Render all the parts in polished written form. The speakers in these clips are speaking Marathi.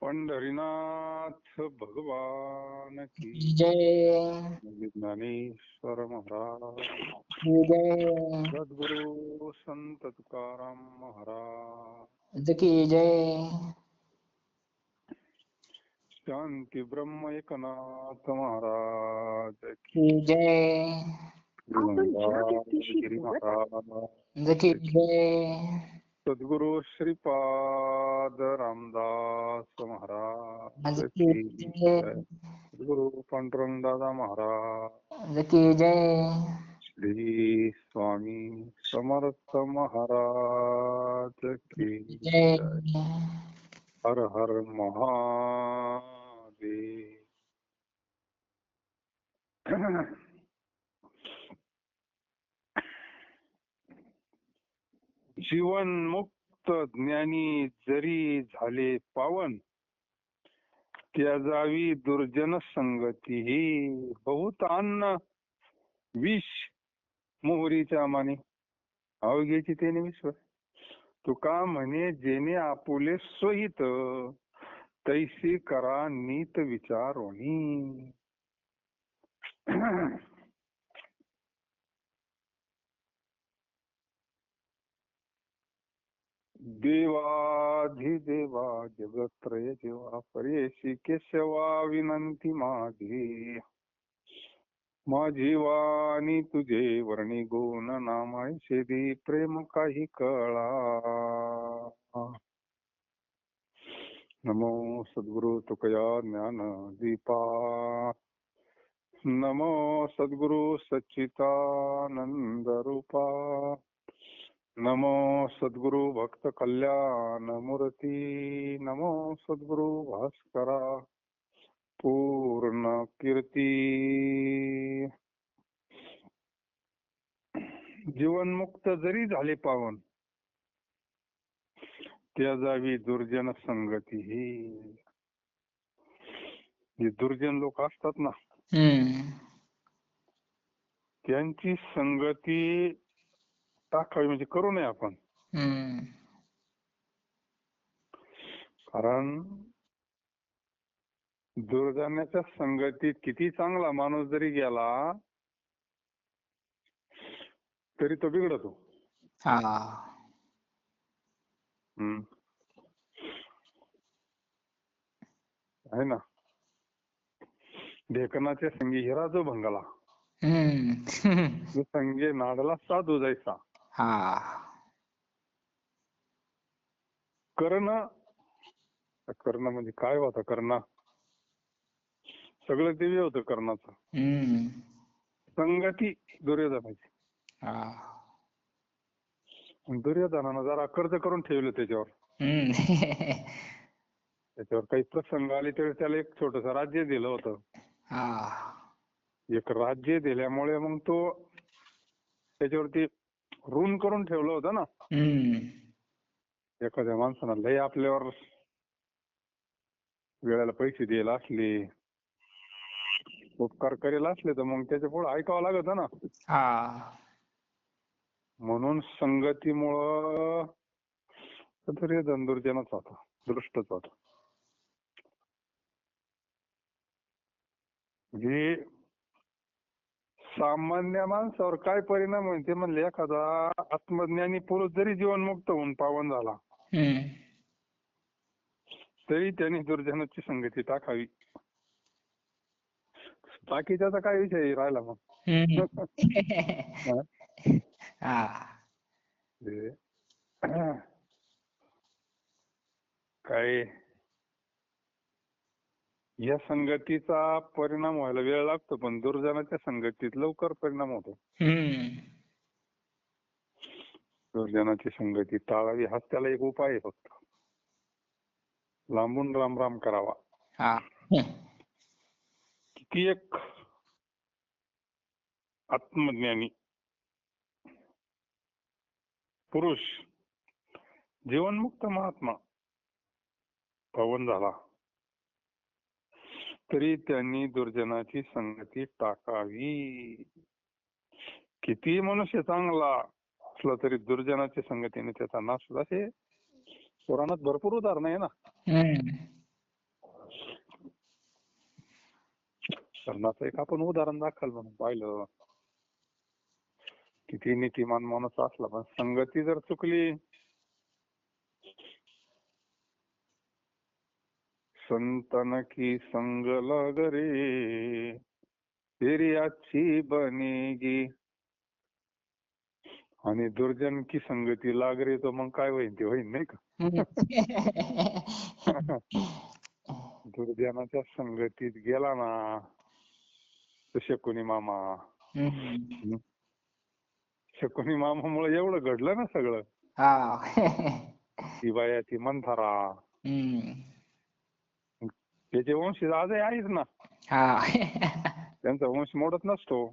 पंढरीनाथ भगवान की जय ज्ञानेश्वर महाराज जय सद्गुरु संत तुकाराम महाराज की जय शांती ब्रह्म एकनाथ महाराज की जय गिरी महाराज की जय सद्गुरु श्रीपाद रामदास महाराज की की जय जय. सद्गुरु पांडुरंग दादा महाराज की जय श्री स्वामी समर्थ महाराज की जय जय. हर हर महादेव. जीवन मुक्त ज्ञानी जरी झाले पावन, त्याजावी दुर्जन संगती ही बहुत अन्न विष मोहरीच्या माने अवघ्याची तेने विश्व. तुका म्हणे जेणे आपुले सोहित, तैसी करा नीत विचारोनी. देवाधिदेवा जगत्रय जेवा, परेशी केशवा विनंती माझी. माझी वाणी तुझे वर्णी गुण नामायचे दे प्रेम काही कळा. नमो सद्गुरु तुकया ज्ञान दीपा. नमो सद्गुरु सच्चिदानंद रूपा. नमो सद्गुरु भक्त कल्याण मूर्ती. नमो सद्गुरु भास्करा पूर्ण कीर्ती. जीवनमुक्त जरी झाले पावन, त्या जावी दुर्जन संगती ही. जे दुर्जन लोक असतात ना, त्यांची संगती टाकावी म्हणजे करू नये आपण. कारण दुर्जनाच्या संगतीत किती चांगला माणूस जरी गेला तरी तो बिघडतो. आहे ना. ढेकणाच्या संगी हिरा जो भंगला, संगे नाडला साधू जायचा. कर्ण म्हणजे काय होता कर्ण? सगळं दिव्य होतं कर्णाचं. संगती दुर्योधनाची. दुर्योधनानं जरा कर्ज करून ठेवलं त्याच्यावर. त्याच्यावर काही प्रसंग आले तर त्याला एक छोटस राज्य दिलं होतं. एक राज्य दिल्यामुळे मग तो त्याच्यावरती ऋण करून ठेवलं होतं ना. एखाद्या माणसानं लय आपल्यावर वेळेला पैसे द्यायला असले, उपकार करेल असले तर मग त्याच्या पुढे ऐकावं लागत ना. म्हणून संगतीमुळं दुर्योधन दुर्जनच होता, दृष्टच होता. म्हणजे सामान्य माणसावर काय परिणाम होईल ते म्हणले, एखादा आत्मज्ञानी पुरुष जरी जीवनमुक्त होऊन पावन झाला तरी त्यांनी दुर्जनाची संगती टाकावी. बाकीच्याचा काय विषय राहिला मग. काय या संगतीचा परिणाम व्हायला वेळ लागतो, पण दुर्जनाच्या संगतीत लवकर परिणाम होतो. दुर्जनाची संगती टाळावी हाच त्याला एक उपाय आहे फक्त. लांबून राम राम करावा. किती एक आत्मज्ञानी पुरुष जीवनमुक्त महात्मा पावन झाला तरी त्यांनी दुर्जनाची संगती टाकावी. किती मनुष्य चांगला असला तरी दुर्जनाची संगतीने त्याचा नाश होतो. असे पुराणात भरपूर उदाहरण आहे ना. अनुसरणाचं एक आपण उदाहरण दाखल म्हणून पाहिलं. किती नीतिमान माणूस असला पण संगती जर चुकली, संतन की संग लग रे तेरी अच्छी बनेगी, आणि दुर्जन की संगती लाग रे, तर मग काय होईल ते होईल नाही का. दुर्जनाच्या संगतीत गेला ना तर शकुनी मामा. शकुनी मामामुळे एवढं घडलं ना सगळं. ती बाया ती मंथरा, त्याचे वंशज आजही आहेत ना. त्यांचा वंश मोडत नसतो.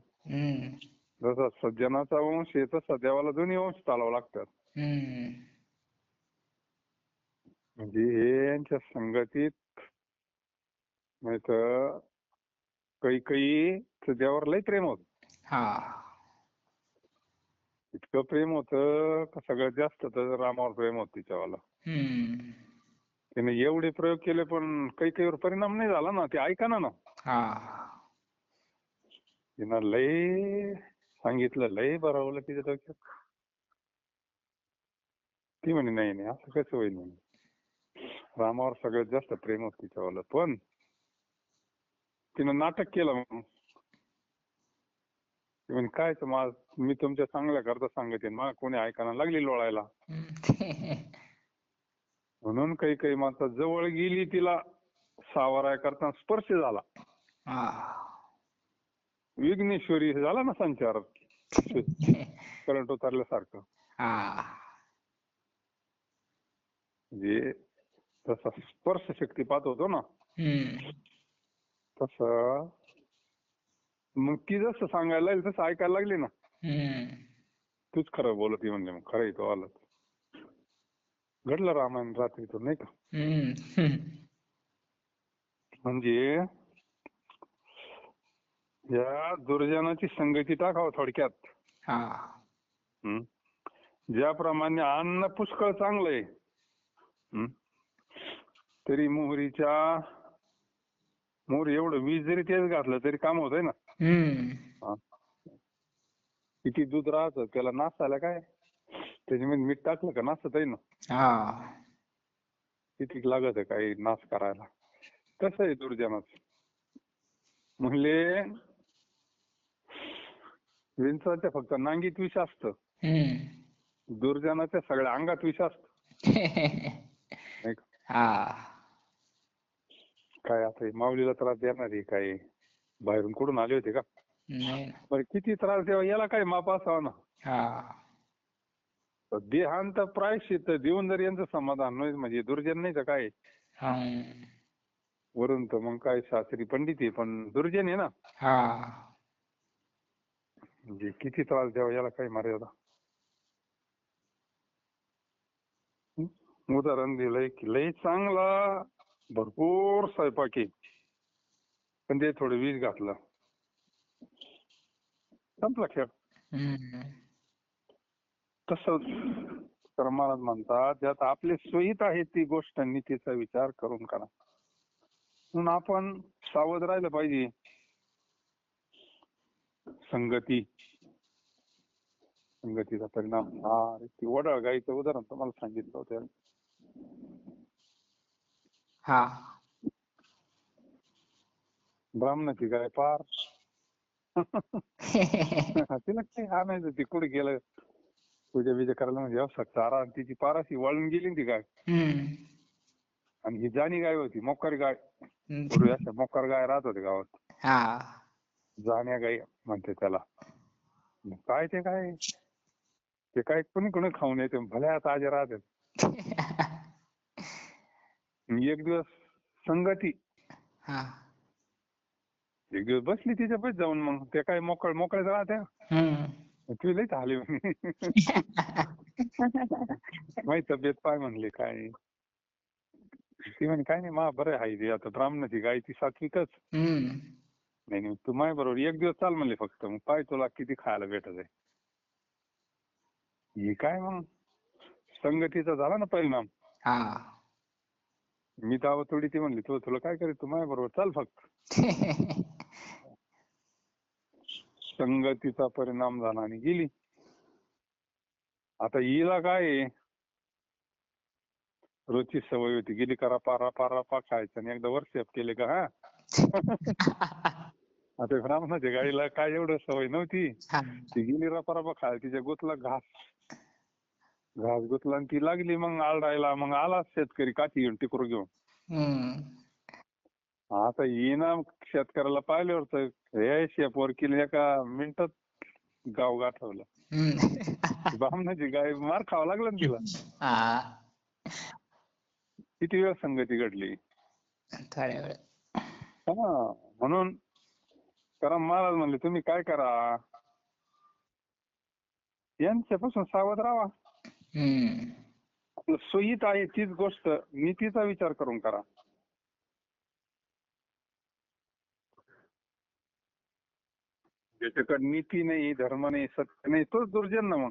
जसा सज्जनाचा वंश आहे तसा देवाला दोन्ही वंश चालावं लागतात. म्हणजे हे यांच्या संगतीत नाही तर काही देवावर लय प्रेम होत. इतकं प्रेम होतं का सगळ्यात जास्त तर रामावर प्रेम होत तिच्यावाला. त्याने एवढे प्रयोग केले पण काही परिणाम नाही झाला ना. ते ऐका ना. तिनं लय सांगितलं, लय बरवलं तिच्या डोक्यात. ती म्हणे नाही असं कसं होईल म्हणे. रामावर सगळ्यात जास्त प्रेम होत तिच्यावाला, पण तिनं नाटक केलं. म्हणून काय मी तुमच्या चांगल्या करता सांगते, मला कोणी ऐकायला लागली लोळायला. म्हणून काही माणसं जवळ गेली, तिला सावराय करता स्पर्श झाला. विघ्नेश्वरी झाला ना संचार, करंट उतरल्यासारखं. म्हणजे तसा स्पर्श शक्ती पाहत होतो ना, तस मग ती जसं सांगायला लागली तसं ऐकायला लागली ना. तूच खरं बोलत म्हणले. मग खरं तो आलं. घडलं रामायण रात्रीतून नाही का. म्हणजे या दुर्जनाची संगती टाकावं थोडक्यात. ज्याप्रमाणे अन्न पुष्कळ चांगलंय, तरी मोहरी एवढं वीज जरी तेच घातलं तरी काम होतंय ना. किती दूध राहतं त्याला नासायला काय, त्याच्यामध्ये मीठ टाकलं का नासत आहे ना. किती लागत आहे काही नाश करायला. कसं आहे दुर्जनाचं. म्हणले विंचवाच्या फक्त नांगीत विष असतं, दुर्जनाच्या सगळ्या अंगात विष असतं. नाही का. काय आता माऊलीला त्रास देणारी काय बाहेरून कुठून आले होते का. बरं किती त्रास द्यावा याला काय माप असावं ना. देहांत प्रायश्चित्त देऊन जर यांचं समाधान नाही म्हणजे दुर्जन नाही तर काय. वरून तर मग काय शास्त्री पंडित आहे पण दुर्जन आहे ना. म्हणजे किती त्रास द्यावा याला काही मर्यादा. उदाहरण दिलंय की लय चांगला भरपूर स्वयंपाक आहे, पण ते थोडं विष घातलं, संपला खेळ. तसंच तर महाराज म्हणतात, ज्यात आपले सोयीत आहे ती गोष्ट नीतीचा विचार करून करा. म्हणून आपण सावध राहिलं पाहिजे. संगतीचा परिणाम ती वडाळ गाईचं उदाहरण तुम्हाला सांगितलं होतं. ब्राह्मणाची गाय पार तिला काय आणायचं, ती कुठे गेलं पूजा बिजा करायला म्हणजे व्यवसाय चारा, तिची पाराशी वळून गेली ती गाय. आणि ही जाणी गाय होती, मोकारी गाय. पूर्वी अशा मोकार गाय राहत होते गावात, जाण्या गाई म्हणते त्याला. काय ते काय कोणी खाऊन येते भल्या ताज्या राहतात. एक दिवस संगती एक दिवस बसली तिच्या पाशी जाऊन, मग ते काय मोकळ्याच राहत्या. तुला लई झाली माझी तब्येत पाय म्हणले काय. ती म्हणे काय नाही बरं आहे, आता ब्राह्मणाची गाय ती सात्विकच. नाही तू माय बरोबर एक दिवस चाल म्हणले फक्त, मग पाय तुला किती खायला भेटत आहे. ही काय मग संगतीचा झाला ना परिणाम. मी दावा थोडी ती म्हणली तुला काय करे, तू माझ्या बरोबर चाल फक्त. संगतीचा परिणाम झाला आणि गेली. आता हिला काय आहे, रोजची सवय होती, गेली का रपा रपा रपा खायचं आणि एकदा वर्षाप केले का हा. आता ब्राह्मणाच्या गाईला काय एवढं सवय नव्हती, ती गेली रपा रपा खायला, तिच्या गुतला घास गुतला आणि ती लागली मग आरडायला. मग आला शेतकरी काठी घेऊन टिकरू घेऊन. आता येईना शेतकऱ्याला पाहिल्यावर तर हे शेपवर केली, एका मिनिटात गाव गाठवलं. ब्राह्मणाची गाय मार खावा लागला ना तिला. किती वेळ संगती घडली. म्हणून करम महाराज म्हणले तुम्ही काय करा, यांच्यापासून सावध राहा. आपलं सोयीत आहे तीच गोष्ट नीतीचा विचार करून करा. ज्याच्याकडे नीती नाही, धर्म नाही, सत्य नाही, तोच दुर्जन ना. मग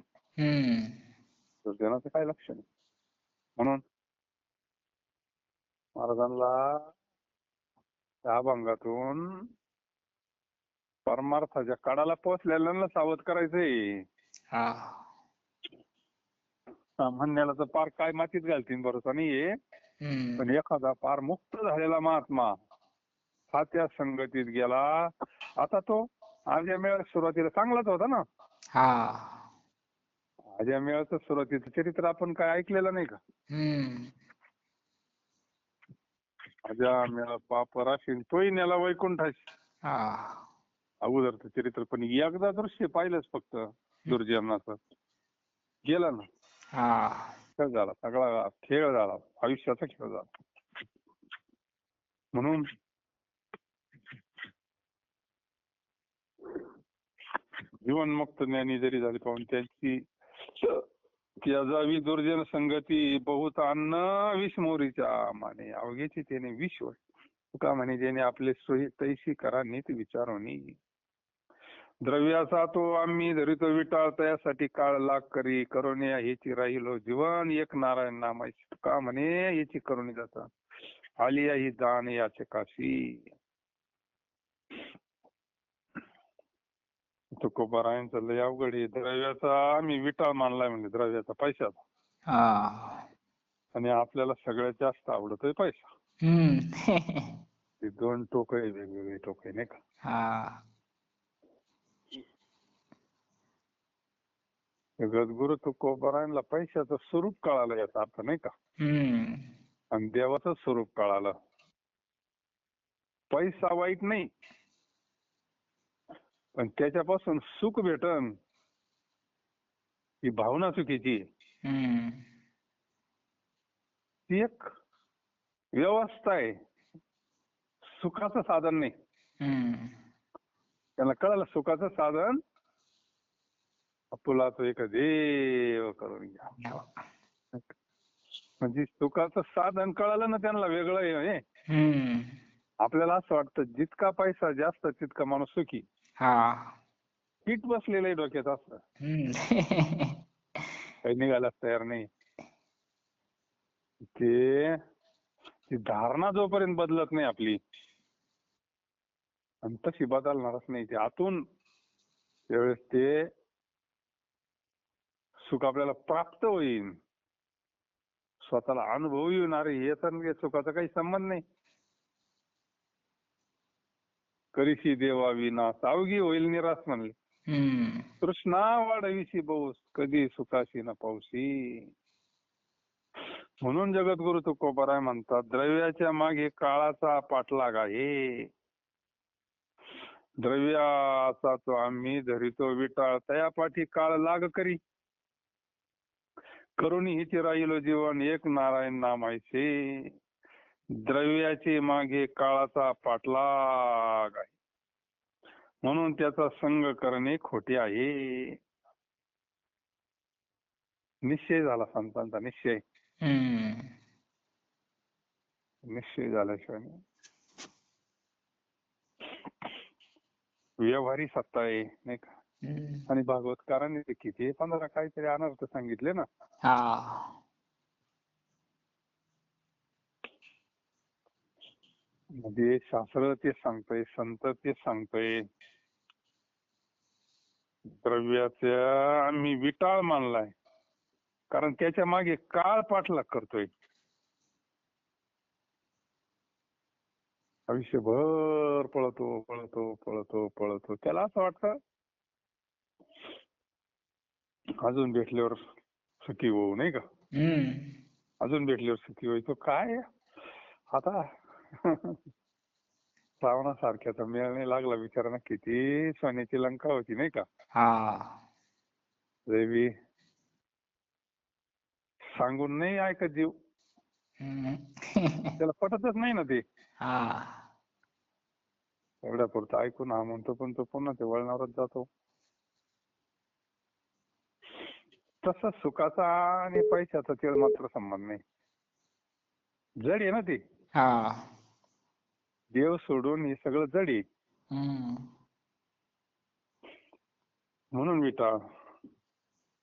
दुर्जनाचं काय लक्ष नाही. म्हणून महाराजांना त्या अभंगातून परमार्थाच्या कडाला पोहोचलेल्यांना सावध करायचंय. म्हणण्याला तर पार काय मातीत घालतील भरोसा नाहीये. पण एखादा पार मुक्त झालेला महात्मा हा त्या संगतीत गेला. आता तो आजच्या मेळ्यात सुरुवातीला चांगलाच होता ना. आजच्या मेळ्याचं सुरुवातीचं चरित्र आपण काय ऐकलेलं नाही का. आजच्या मेळा पाप राशीन तोही नेला वैकुंठाशी. अगोदरचं चरित्र पण एकदा दृश्य पाहिलंच फक्त दुर्जनाचं, गेला ना. खेळ झाला, सगळा खेळ झाला, आयुष्याचा खेळ झाला. म्हणून जीवनमुक्त ज्ञानी जरी झाली पाहून त्यांची त्याजावी दुर्जन संगती बहुत अन्न विषमोरीच्या माने अवघेची त्याने विष होय. तुका म्हणे ज्याने आपले सोयी तैशी करा नीत विचारोनी. द्रव्याचा तो आम्ही धरितो विटाळ तयासाठी काळ लाग करी करुणे हेची राहिलो जीवन एक नारायण नामाची. तुका म्हणे याची करुणी जाता आलिया ही दान याचे काशी. तुकोबारायांचं लय अवघड आहे. द्रव्याचा आम्ही विटाळ मानलाय म्हणजे द्रव्याचा, पैशाचा. आणि आपल्याला सगळ्यात जास्त आवडतोय पैसा. ते दोन टोक आहे, वेगवेगळे टोक आहे नाही का. जगद्गुरु तुकोबारायांना पैशाचं स्वरूप कळालं याचा अर्थ नाही का. आणि देवाचं स्वरूप कळालं. पैसा वाईट नाही, पण त्याच्यापासून सुख भेटन ही भावना चुकीची. ती एक व्यवस्था आहे, सुखाचं साधन नाही. त्यांना कळालं सुखाचं साधन तुला तो एक देव करून घ्या. म्हणजे सुखाचं साधन कळालं ना त्यांना वेगळं आहे. आपल्याला असं वाटतं जितका पैसा जास्त तितका माणूस सुखी. पीठ बसलेलं आहे डोक्यात असं. काही निघायला तयार नाही. ती धारणा जोपर्यंत बदलत नाही आपली, आणि तशी बदलणारच नाही ते आतून, त्यावेळेस ते सुख आपल्याला प्राप्त होईल, स्वतःला अनुभव येऊन. अरे हे तर सुखाचा काही संबंध नाही. करीशी देवा विना सावगी होईल निराश म्हणले. तृष्णा वाढविशी बहुस कधी सुखाशी न पावशी. म्हणून जगद्गुरु तुकोबाराय म्हणतात द्रव्याच्या मागे काळाचा पाठलाग आहे. द्रव्याचा तो आम्ही धरितो विटाळ तयापाठी काळ लाग करी करुणी हिचे राहिलो जीवन एक नारायण नामायचे. द्रव्याचे मागे काळाचा पाठलाग आहे, म्हणून त्याचा संग करणे खोटे आहे. निश्चय झाला संतांचा, निश्चय. निश्चय झाल्याशिवाय व्यवहारी सत्ता आहे नाही का. आणि भागवतकारांनी ते किती 15 काहीतरी अनर्थ सांगितले ना. म्हणजे शास्त्र तेच सांगतोय, संत तेच सांगतोय. द्रव्याचा आम्ही विटाळ मानलाय, कारण त्याच्या मागे काळ पाठलाग करतोय. आयुष्यभर पळतो पळतो पळतो पळतो. त्याला असं वाटतं अजून भेटल्यावर सुखी होऊ, नाही का? अजून भेटल्यावर सुखी होईल. तो काय आता रावणासारख्याचा मेळ नाही लागला बिचारा. किती सोन्याची लंका होती, नाही का? देवी सांगून नाही ऐकत जीव. त्याला पटतच नाही ना ते. एवढ्या पुरतं ऐकून हा म्हणतो, पण तो पुन्हा ते वळणावरच जातो. तसं सुखाचा आणि पैशाचा तेल मात्र संबंध नाही. जड आहे ना ते. देव सोडून हे सगळं जड आहे. म्हणून विटाळ.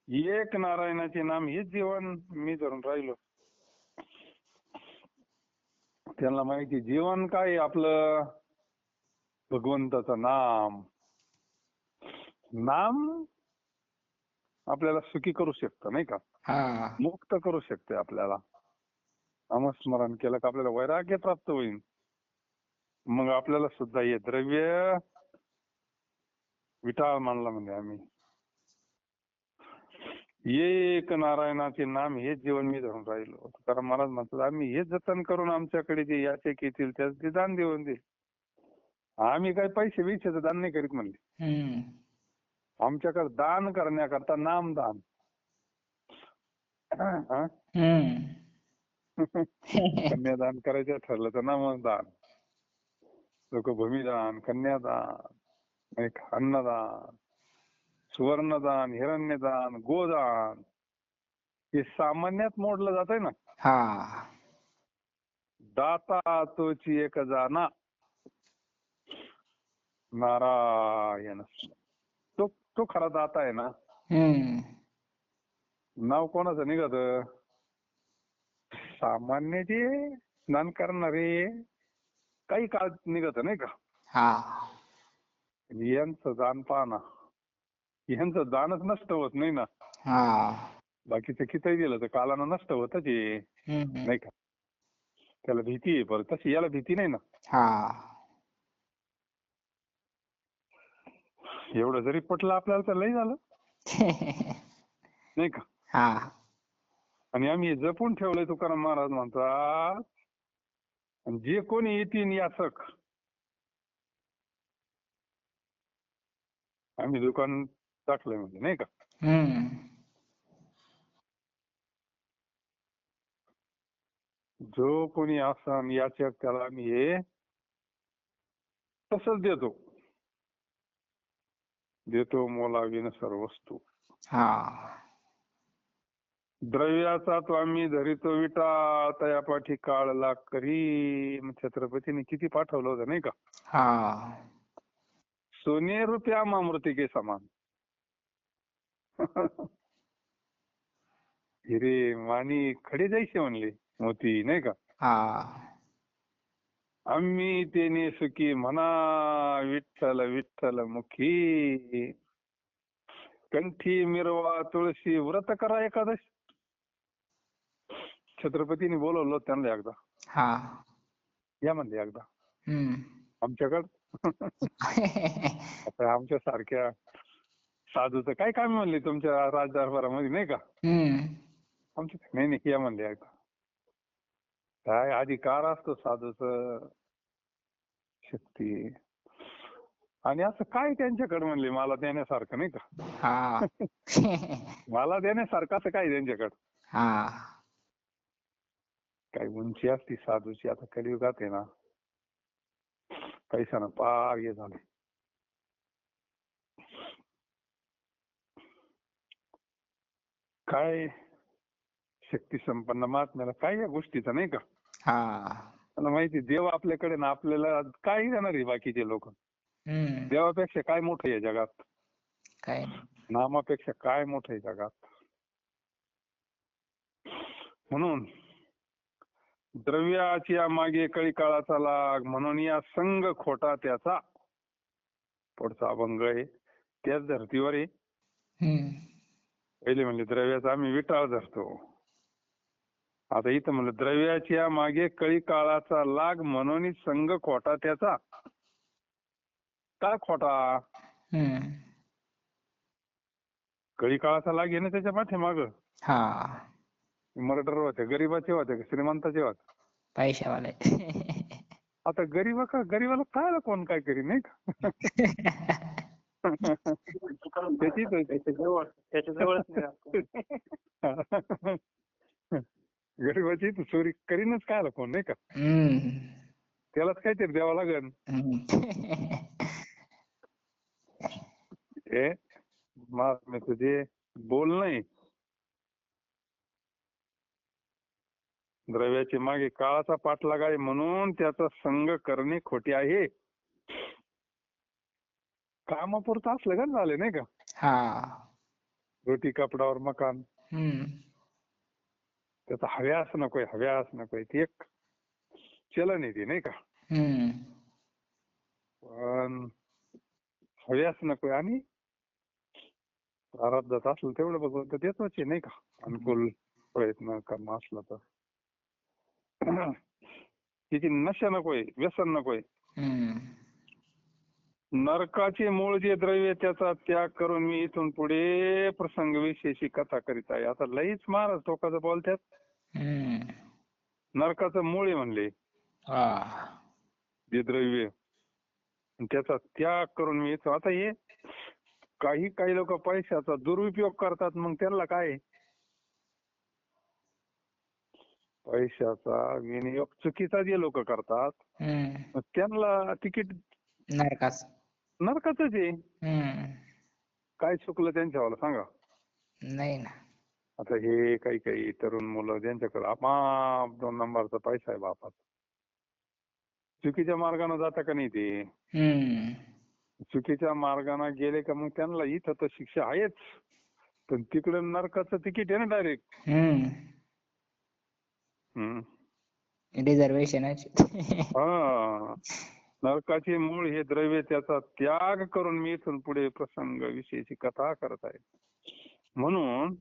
एक नारायणाचे नाम हेच जीवन मी धरून राहिलो. त्यांना माहिती जीवन काय आपलं, भगवंताचं नाम. नाम आपल्याला सुखी करू शकतं, नाही का? मुक्त करू शकते आपल्याला. नामस्मरण केलं का आपल्याला वैराग्य प्राप्त होईल. मग आपल्याला सुद्धा हे द्रव्य विटाळ मानला म्हणजे आम्ही. एक नारायणाचे नाम हेच जीवन मी धरून राहिलो. कारण महाराज म्हणतात आम्ही हेच जतन करून आमच्याकडे जे याचक येतील त्यास ते दान देऊन दे. आम्ही काही पैसे बिशाचं दान नाही करीत म्हणले. आमच्याकडे दान करण्याकरता नामदान. कन्यादान करायचं ठरलं तर नामदान, लोकभूमिदान, कन्यादान, अन्नदान, सुवर्णदान, हिरण्यदान, गोदान. हे सामान्यात मोडलं जातंय ना. दाता तोची एक जाना नारायण. तो खरा दाता आहे ना. नाव कोणाचं निघत? सामान्य जे स्नान करणारे काही काळ निघत, नाही का? यांचं दान पाहना. यांचं दानच नष्ट होत नाही ना. बाकीचं किती दिलं तर कालानं नष्ट होतच आहे, नाही का? त्याला भीती आहे, परत तशी याला भीती नाही ना. एवढं जरी पटलं आपल्याला तर लय झालं, नाही का? आणि आम्ही जपून ठेवलंय. तुकाराम महाराज म्हणतात जे कोणी येतील याचक, आम्ही दुकान टाकलंय म्हणजे, नाही का? जो कोणी असन याचक त्याला आम्ही हे तसंच देतो मोलाविन सर्व वस्तू. द्रव्याचा तो आम्ही धरितो विटा, तया पाठी काळ लाग करी. छत्रपतीने किती पाठवलं होतं, नाही का? सोने रुपया मामृती के समान. हिरे माणी खडे जायचे म्हणले मोती, नाही का? आम्ही तेने सुखी म्हणा विठ्ठल विठ्ठल मुखी. कंठी मिरवा तुळशी व्रत करा एकादश. छत्रपतीने बोलवलं त्यांना एकदा. या म्हणले एकदा आमच्याकडं. आता आमच्या सारख्या साधूचं काय काम म्हणले तुमच्या राजदरबारामध्ये, नाही का? आमच्या नाही या म्हणले एकदा. काय अधिकार असतो साधूचं, शक्ती. आणि असं काय त्यांच्याकडे म्हणले मला देण्यासारखं, नाही का? मला देण्यासारखं असं काय त्यांच्याकडं? काही उंची असती साधूची. आता कलियुगात आहे ना, पैशानं पार हे झाले. काय शक्ती संपन्न महात्म्याला काय या गोष्टीचं, नाही का? मला माहिती देव आपल्याकडे ना, आपल्याला काय देणार आहे बाकीचे लोक. देवापेक्षा काय मोठं आहे जगात? नामापेक्षा काय मोठं आहे जगात? म्हणून द्रव्याची मागे कळी काळाचा लाग, म्हणून या संग खोटा त्याचा. पुढचा अभंग आहे त्याच धर्तीवर आहे. पहिले म्हणले द्रव्याचा आम्ही विटाळ धरतो. आता इथं म्हणलं द्रव्याच्या मागे कळी काळाचा लाग म्हणून संग खोटा त्याचा. का खोटा? कळी काळाचा लाग आहे ना त्याच्या पाठीमाग. मर्डर होते, गरीबाचे होते का श्रीमंताचे होते? पैशावाले. आता गरीबाला काय कोण काय करी नाही का? गरीबाची चोरी करीनच काय कोण नाही का? त्यालाच काहीतरी द्यावं लागेल. मी तुझे बोल नाही. द्रव्याचे मागे काळाचा पाठलाग आहे म्हणून त्याचा संग करणे खोटे आहे. कामापुरतं असलं का झाले नाही का? रोटी कपडावर मकान. त्याचा हव्यास नकोय ती एक चलन आहे ती नाही का? पण हव्यास नकोय आणि प्रारब्धात असलं तेवढं बघून तर देतोच आहे नाही का? अनुकूल प्रयत्न करणं असला तर. तिची नशा नकोय, व्यसन नकोय. नरकाचे मूळ जे द्रव्य त्याचा त्याग करून मी इथून पुढे प्रसंग विशेषी कथा करीत आहे. आता लईच महाराज टोकाचं बोलतात. नरकाचं मूळ आहे म्हणले जे द्रव्य, त्याचा त्याग करून मी इथं. आता हे काही लोक पैशाचा दुरुपयोग करतात, मग त्यांना काय? पैशाचा विनियोग चुकीचा जे लोक करतात त्यांना तिकीट नरकाच आहे. काय चुकलं त्यांच्यावाला सांगा? नाही ना. आता हे काही तरुण मुलं ज्यांच्याकडे अमाप 2 नंबरचा पैसा आहे बापात, चुकीच्या मार्गाने जाता का नाही ते? चुकीच्या मार्गाने गेले का मग त्यांना इथं तर शिक्षा आहेच, पण तिकडे नरकाचं तिकीट आहे ना डायरेक्ट. रिझर्वेशन. नरकाचे मूळ हे द्रव्य त्याचा त्याग करून मी इथून पुढे प्रसंग विषयीची कथा करत आहे. म्हणून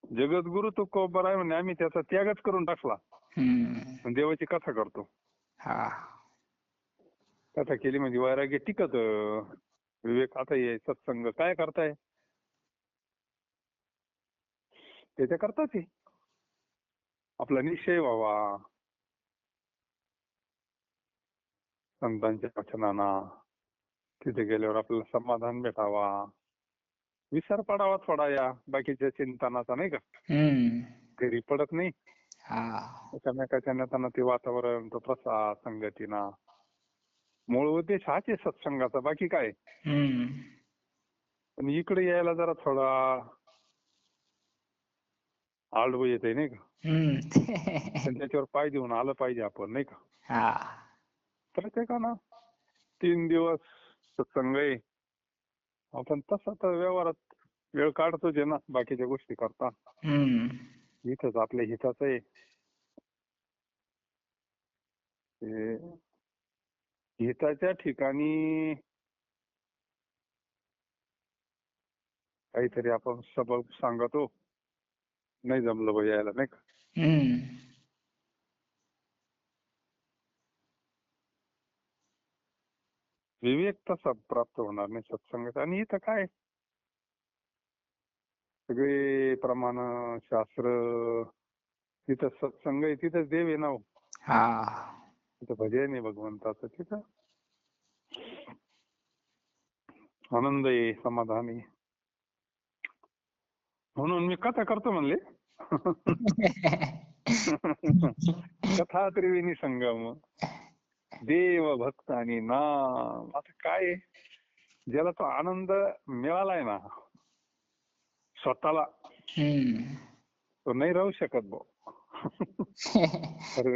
जगद्गुरु तुकोबा आहे म्हणे आम्ही त्याचा त्यागच करून टाकला, देवाची कथा करतो. कथा केली म्हणजे वैराग्य टिकत, विवेक. आता हे सत्संग काय करताय? त्याच्या करताच आपला निश्चय व्हावा संतांच्या वचनाना, तिथे गेल्यावर आपल्याला समाधान भेटावा, विसर पडावा थोडा या बाकीच्या चिंतनाचा नाही का? घरी पडत नाही. एकामेकाच्या नेताना ते वातावरण, तो प्रसाद, संगतीना. मूळ उद्देश हाच आहे सत्संगाचा, बाकी काय? पण इकडे यायला जरा थोडा आळवू येते नाही का? पण त्याच्यावर पाय देऊन आलं पाहिजे आपण नाही का? प्रत्येकानं 3 दिवस सत्संग आहे, आपण तसा तर व्यवहारात वेळ काढतोच आहे ना बाकीच्या गोष्टी करता. इथंच आपल्या हिताचं आहे. हिताच्या ठिकाणी काहीतरी आपण सबब सांगतो, नाही जमलं बा यायला नाही का? विवेक तसा प्राप्त होणार नाही सत्संगात. आणि इथं काय सगळे प्रमाण शास्त्र, तिथं सत्संग आहे, तिथंच देव आहे ना. तिथं भजन आहे भगवंताचं, तिथं आनंद आहे, समाधान आहे. म्हणून मी कथा करतो म्हणले. कथा त्रिवेणी संगम, देव भक्त आणि नाम. आता काय ज्याला तो आनंद मिळालाय ना स्वतःला, तो नाही राहू शकत भाऊ.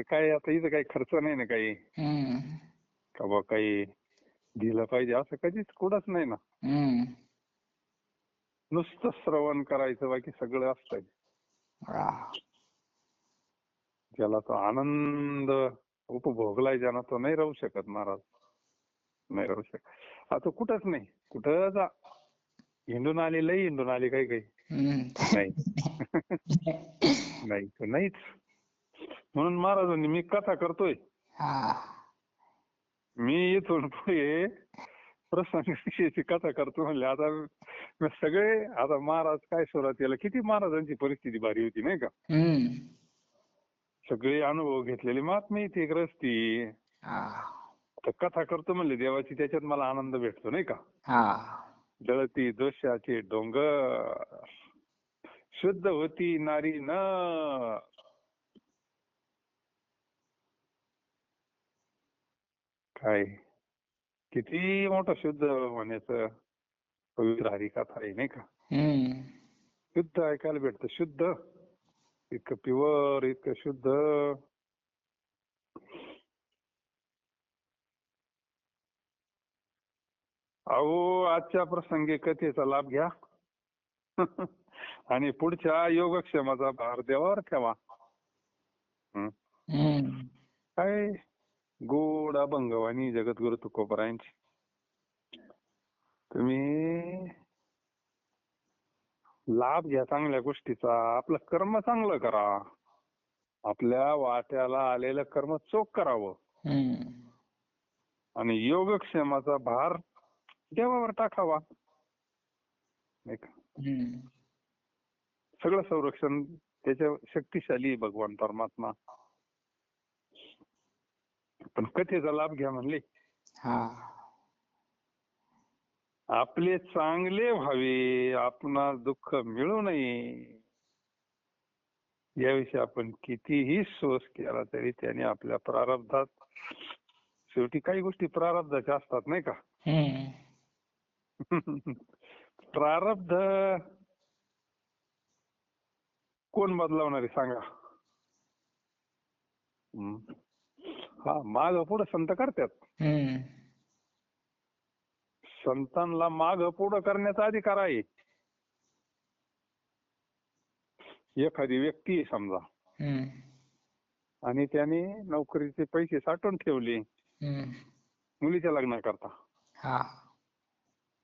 काय आता इथं काही खर्च नाही ना काही, का बा काही दिलं पाहिजे असं कधीच कुठंच नाही ना. नुसतं श्रवण करायचं, बाकी सगळं असतंय. ज्याला तो आनंद उपभोगलाय ज्यानं, तो नाही राहू शकत महाराज, नाही राहू शकत. आता कुठंच नाही, कुठं जा हिंडून आली, लई हिंडून आली काही काही. नाही नाही तर नाहीच. म्हणून महाराजांनी मी कथा करतोय, मी इथून पुढे प्रसंग विषयीची कथा करतो म्हणले. आता सगळे, आता महाराज काय सुरुवातीला किती महाराजांची परिस्थिती भारी होती नाही का. सगळे अनुभव घेतलेले महात्मे इथे ग्रस्ती. तर कथा करतो म्हणले देवाची, त्याच्यात मला आनंद भेटतो नाही का. जळती दोषाचे डोंगर, शुद्ध होती नारी न. काय किती मोठं शुद्ध होण्याचं पवित्र हरिकथा आहे नाही का. शुद्ध ऐकायला भेटतं, शुद्ध, इतकं प्युअर, इतकं शुद्ध. अहो आजच्या प्रसंगी कथेचा लाभ घ्या आणि पुढच्या योगक्षेमाचा भार देवावर ठेवा. काय गोड अभंगवाणी जगद्गुरु तुकोबरायांची. तुम्ही लाभ घ्या चांगल्या गोष्टीचा, आपलं कर्म चांगलं करा, आपल्या वाट्याला आलेलं कर्म चोख करावं आणि योगक्षेमाचा भार देवावर टाकावा नाही का. सगळं संरक्षण त्याच्या शक्तिशाली भगवान परमात्मा. पण कथेचा लाभ घ्या म्हणले. आपले चांगले व्हावे, आपणास दुःख मिळू नये, याविषयी आपण कितीही सोस केला तरी त्याने आपल्या प्रारब्धात, शेवटी काही गोष्टी प्रारब्धाच्या असतात नाही का. प्रारब्ध कोण बदलावणार आहे सांगा. हा माग पुढे संत करतात. संतांना माग पुढे करण्याचा अधिकार आहे. एखादी व्यक्ती समजा आणि त्याने नोकरीचे पैसे साठवून ठेवले मुलीच्या लग्नाकरता.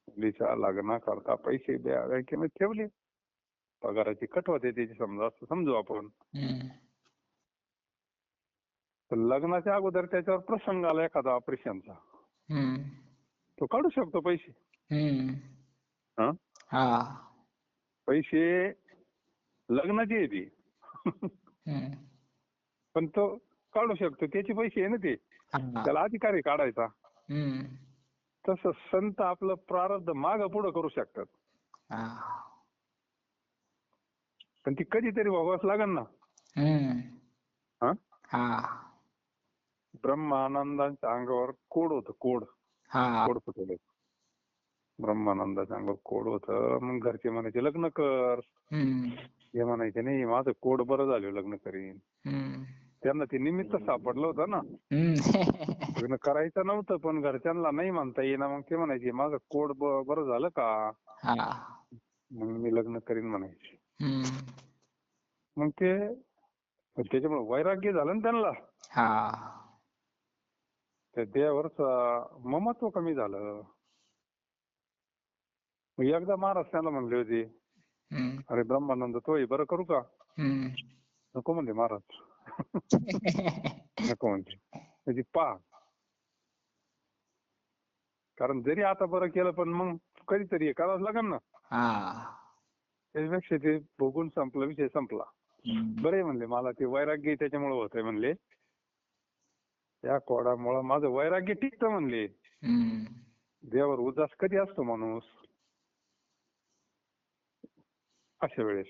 मुलीच्या लग्नाकरता पैसे बँकेमध्ये ठेवले, पगाराची कट होते त्याची समजा, असं समजू आपण. तर लग्नाच्या अगोदर त्याच्यावर प्रसंग आला एखादा ऑपरेशनचा, तो काढू शकतो पैसे. पैसे लग्नाचे येते पण तो काढू शकतो, त्याचे पैसे आहे ना ते, त्याला अधिकार आहे काढायचा. तसं संत आपलं प्रारब्ध माग पुढे करू शकतात, पण ती कधीतरी भोगावंच लागेल ना. ब्रह्मानंदांच्या अंगावर कोड होतं, कोड फुटवलं. ब्रह्मानंदाच्या अंगावर कोड होतं. मग घरचे म्हणायचे लग्न कर, हे म्हणायचे नाही माझं कोड बरं झालं लग्न करीन. त्यांना ते निमित्त सापडलं होतं ना. लग्न करायचं नव्हतं पण घरच्यांना नाही म्हणता येईना, मग ते म्हणायचे माझं कोड बरं झालं का, मग मी लग्न करीन म्हणायचे. मग ते त्याच्यामुळे वैराग्य झालं ना त्यांना, त्या देवावरच ममत्व कमी झालं. मग एकदा महाराज त्यांना म्हणले होते, अरे ब्रह्मानंद तो बरं करू का. नको म्हणले महाराज. नको म्हणते म्हणजे पहा, कारण जरी आता बरं केलं पण मग कधीतरी हे करावंच लागेल ना. त्यापेक्षा ते भोगून संपला, विषय संपला. बरे म्हणले मला ते वैराग्य त्याच्यामुळे होतंय म्हणले, त्या कोडामुळे माझं वैराग्य टिकतं म्हणले. देवावर उदास कधी असतो माणूस अशा वेळेस.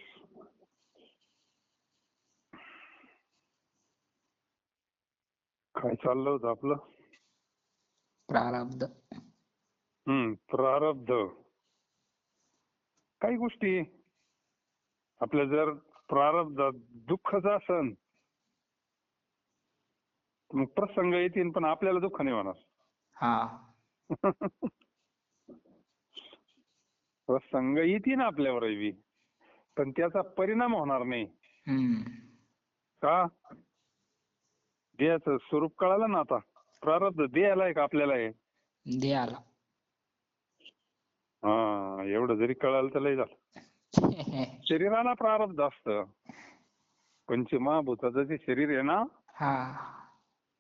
काय चाललं होतं आपलं, प्रारब्ध. प्रारब्ध. काही गोष्टी आपल्या जर प्रारब्धात दुःखच असन मग प्रसंग येतील पण आपल्याला दुःख नाही होणार. प्रसंग येतील आपल्यावर पण त्याचा परिणाम होणार नाही. का, देहाचं स्वरूप कळालं ना आता. प्रारब्ध देहाला आहे का आपल्याला आहे, देहाला. हा, एवढं जरी कळालं तर लय झालं. शरीराला प्रारब्ध असतं. पंचमहाभूताचं जे शरीर आहे ना, हा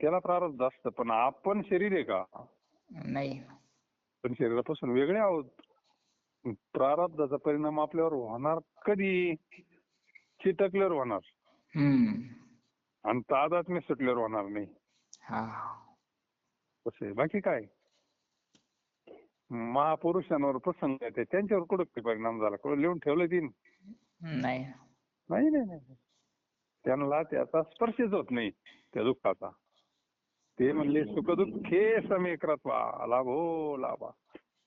त्याला प्रारब्ध असतं. पण आपण शरीर आहे का? नाही. पण शरीरापासून वेगळे आहोत. प्रारब्धाचा परिणाम आपल्यावर होणार कधी? चिटकल्यावर होणार आणि तादात्म्य सुटल्यावर होणार नाही. कसं आहे, बाकी काय? महापुरुषांवर प्रसंग येते, त्यांच्यावर कुठं परिणाम झाला? कुठं लिहून ठेवलं तीन? नाही. नाही नाही नाही. त्यांना त्याचा स्पर्शच होत नाही त्या दुःखाचा. ते म्हणले सुखदुःखे समे कृत्वा लाभो लाभा.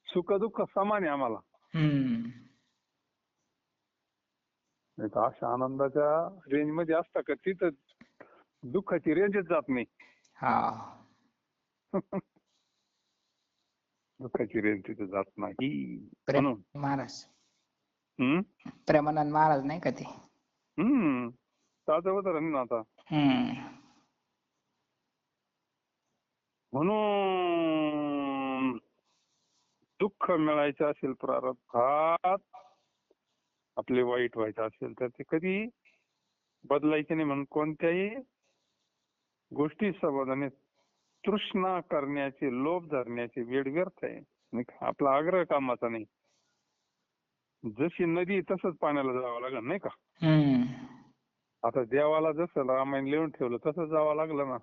सुखदुःख समान आहे आम्हाला. नाही तर अशा आनंदाच्या रेंज मध्ये असता का तिथं दुःखाची रेंजच जात नाही. दुःखाची रेंज तिथं जात नाही म्हणून. महाराज हम्म प्रेमानंद महाराज नाही का ते? ताजं उदाहरण ना आता. म्हणून दुःख मिळायचं असेल प्रारब्धात, आपले वाईट व्हायचं असेल तर ते कधी बदलायचे नाही. म्हणून कोणत्याही गोष्टी संबंधाने तृष्णा करण्याचे, लोभ धरण्याचे वेळ व्यर्थ आहे. आपला आग्रह कामाचा नाही. जशी नदी तसंच पाण्याला जावं लागेल नाही का? आता देवाला जसं रामायण लिहून ठेवलं तसं जावं लागलं ना.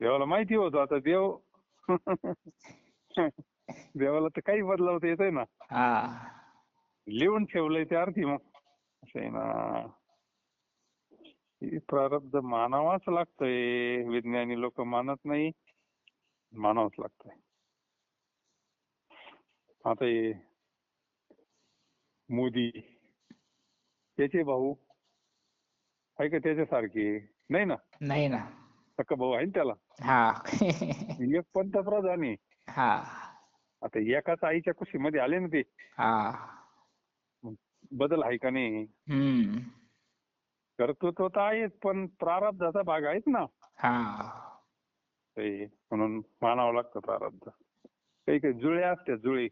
देवाला माहिती होतं आता देव देवाला तर काही बदलावता येतंय ना. लिहून ठेवलंय ते अर्थी. मग असं आहे ना, प्रारब्ध मानावाच लागतंय. विज्ञानी लोक मानत नाही, मानावंच लागतंय. आता हे मोदी, त्याचे भाऊ आहे का त्याच्यासारखे? नाही ना. नाही ना. सख्खा भाऊ आहे ना त्याला. एक पंतप्रधान आहे. आता एकाच आईच्या कुशीमध्ये आले ना ते. बदल आहे का नाही? कर्तृत्व तर आहेच, पण प्रारब्धाचा भाग आहेत ना. म्हणून मानावं लागतं प्रारब्ध. काही काही जुळे असतात, जुळे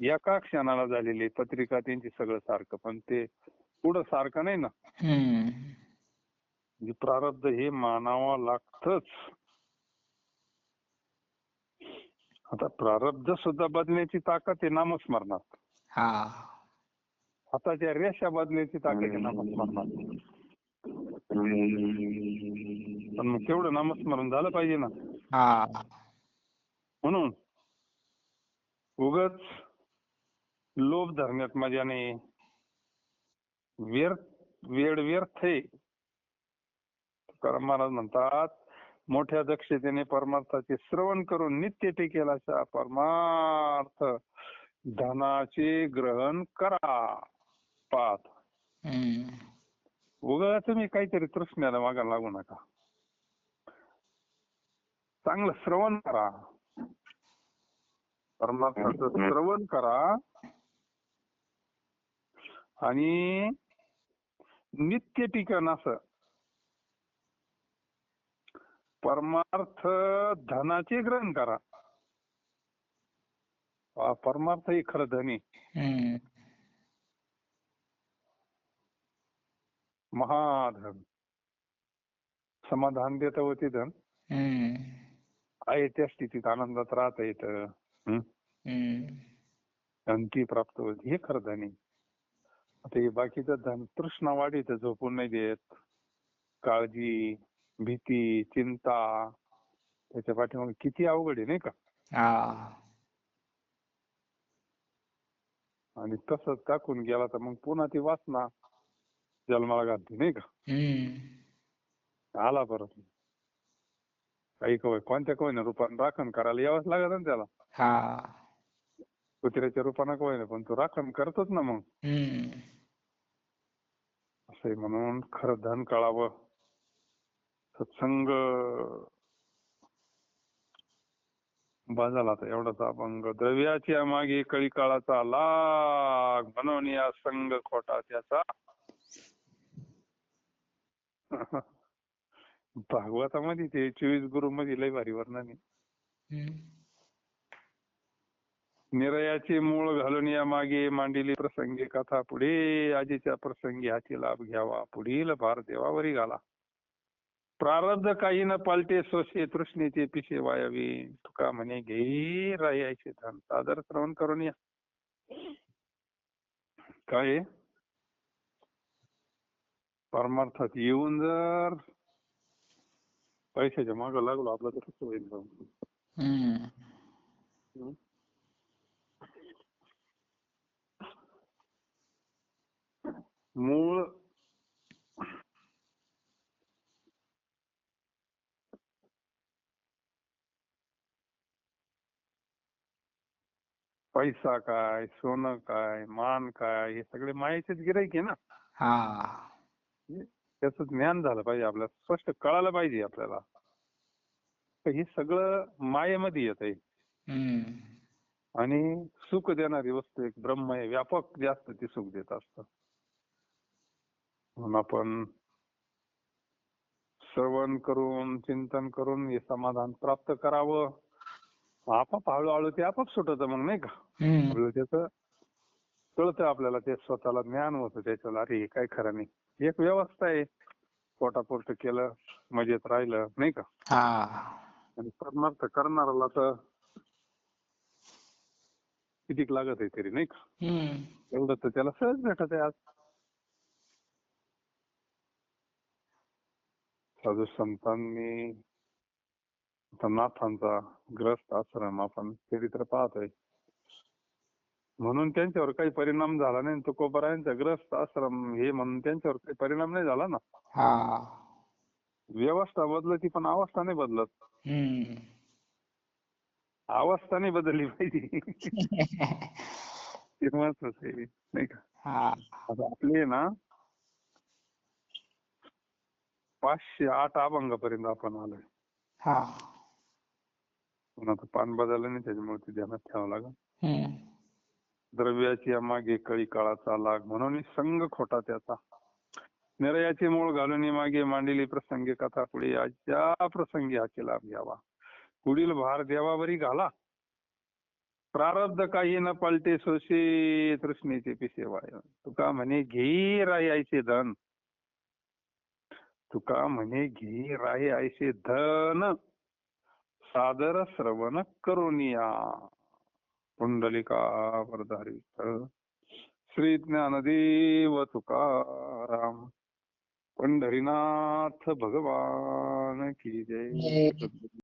एका क्षणाला झालेली पत्रिका त्यांची सगळं सारखं, पण ते पुढं सारखं नाही ना. प्रारब्ध हे मानावं लागतच. आता प्रारब्ध सुद्धा बदलण्याची ताकद आहे नामस्मरणात. हाताच्या रेषा बदलण्याची ताकद आहे नामस्मरणात. पण मग तेवढं नामस्मरण झालं पाहिजे ना. म्हणून उगाच लोभ धरण्यात मजा नाही. वेळ व्यर्थ आहे. तुकाराम महाराज म्हणतात, मोठ्या दक्षतेने परमार्थाचे श्रवण करून नित्य टिकेल अशा परमार्थ धनाचे ग्रहण करा. पाहत उगाच तुम्ही काहीतरी तृष्ण्याला मागायला लागू नका. चांगलं श्रवण करा, परमार्थाचं श्रवण करा आणि नित्य टिकन असं परमार्थ धनाचे ग्रहण करा. परमार्थ हे खरं धनी, महाधन. समाधान देत होते धन. आहे त्या स्थितीत आनंदात राहता येतं. शांती प्राप्त होते, हे खरं धनी. आता हे बाकीचं धन तृष्णा वाढीत, झोपून नाही देत. काळजी, भीती, चिंता, त्याच्या पाठीमागे किती अवघड आहे नाही का? आणि तसंच टाकून गेला तर मग पुन्हा ती वासना जन्माला घालते नाही का? आला परत काही कोणत्या कोणी रूपाने राखण करायला यावंच लागत ना त्याला. कुत्र्याच्या रूपाने कोणी, पण तो राखण करतोच ना मग. असं म्हणून खरं धन कळावं. सत्संग बाजाला आता एवढाच अभंग. द्रव्याच्या मागे कळी काळाचा लाग, म्हणून या संग खोटा त्याचा. भागवतामध्ये ते 24 गुरु मध्ये लय भारी वर्णन आहे. निर्याचे मूळ घालून या मागे मांडिली प्रसंगी कथा पुढे आजीच्या प्रसंगी हाती लाभ घ्यावा पुढील भार देवावरी घाला. प्रारब्ध काही न पालटे सोशे तृष्णेचे पिशे वायावी तुका म्हणे घे राहायचे धन. सादर श्रवण करून या. काय परमार्थात येऊन जर पैशाच्या मागे लागलो आपलं तर कसं होईल. मूळ पैसा काय, सोनं काय, मान काय, हे सगळे मायेचेच गिराईक आहे ना. त्याचं ज्ञान झालं पाहिजे आपल्याला, स्पष्ट कळायला पाहिजे आपल्याला. हे सगळं मायेमध्ये येत आहे. आणि सुख देणारी वस्तू एक ब्रह्म आहे, व्यापक जास्त ती सुख देत असतं. म्हणून आपण श्रवण करून चिंतन करून हे समाधान प्राप्त करावं. आपाप हळूहळू ते आपाप सुटत मग, नाही का. आपल्याला त्याचं कळतं, आपल्याला ते स्वतःला ज्ञान होतं त्याच्याला. अरे हे काय खरं नाही. एक व्यवस्था आहे, पोटापुरतं केलं मजेत राहिलं, नाही का. आणि परमार्थ करणाराला तर कितीक लागत आहे तरी, नाही का. एवढं तर त्याला सहज भेटत आहे. आज साधू संतांनी नाथांचा ग्रस्त आश्रम आपण चरित्र पाहतोय, म्हणून त्यांच्यावर काही परिणाम झाला नाही. तुकोबारायांचा ग्रस्त आश्रम हे म्हणून त्यांच्यावर काही परिणाम नाही झाला ना. व्यवस्था बदलती पण अवस्था नाही बदलत. अवस्था नाही बदलली पाहिजे. ते महत्वाचं आहे, नाही का. आता आपले ना 508 अभंगापर्यंत आपण आलोय. पण आता पान बदललं नाही, त्याच्यामुळे ते ध्यानात ठेवावं लागेल. द्रव्याची मागे कळी काळाचा लाग म्हणून संग खोटा त्याचा. निर्याचे मूळ घालून मागे मांडली प्रसंगी कथा पुढे आजच्या प्रसंगी हाची लाभ घ्यावा. पुढील भार देवावरी घाला. प्रारब्ध काही न पलटे सोशे तृष्णेचे पिसे वाय. तुका म्हणे घे राहायचे धन. तुका म्हणे घे राहायचे धन. सादर श्रवण करून या. पुंडलिका वरदारी श्री ज्ञानदेव तुकाराम पंढरीनाथ भगवान की जय.